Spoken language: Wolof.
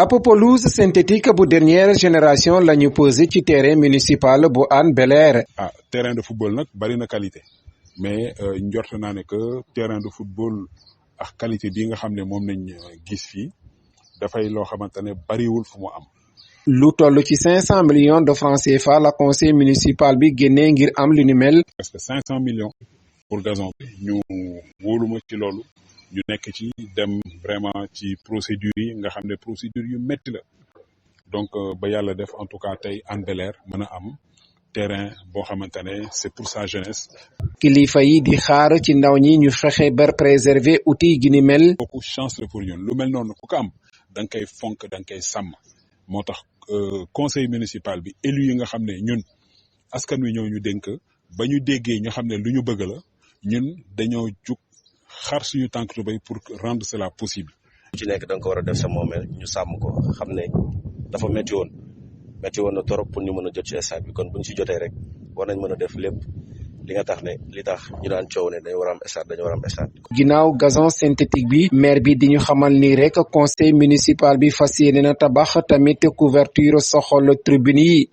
ab pelouse synthétique bu dernière génération la ñu posé ci terrain municipal bu Hann Bel-Air. Terrain de football nag bari na qualité mais njort naa ne que terrain de football ak qualité bi nga xam ne moom lañ gis fii dafay loo xamante ne bariwul fu mu am. lu toll ci 500 millions de francs CFA la conseil municipal bi génnee ngir am lu ni mel. presque 500 millions pour gazon bi ñu wóoluma ci loolu ñu nekk ci dem vraiment ci procédures yi nga xam ne procédures yu métti la donc ba yàlla def en tout cas tey Hann Bel-Air mën a am terrain boo xamante ne c'est pour sa jeunesse. kilifa yi di xaar ci ndaw ñi ñu fexe ba préserver outil gi ni mel. kooku chance la pour ñun lu mel noonu ku ko am da nga koy fonk da nga koy sàmm moo tax conseil municipal bi élu yi nga xam ne ñun askan wi ñoo ñu dénk ba ñu déggee ñu xam ne lu ñu bëgg la ñun dañoo jug xar suñu tànk tubéy pour rendre cela possible. ci nekk da nga ko war a def sa moomeel ñu sàmm ko xam ne dafa métti woon na torop pour ñu mën a jot ci stade bi kon bu ñu si jotee rek war nañ mën a def lépp li tax ñu daan coow ne dañu war a am stade. ginnaaw gazon synthétique bi maire bi di ñu xamal ni rek conseil municipal bi fas yéene na tabax tamit couverture soxol tribune yi.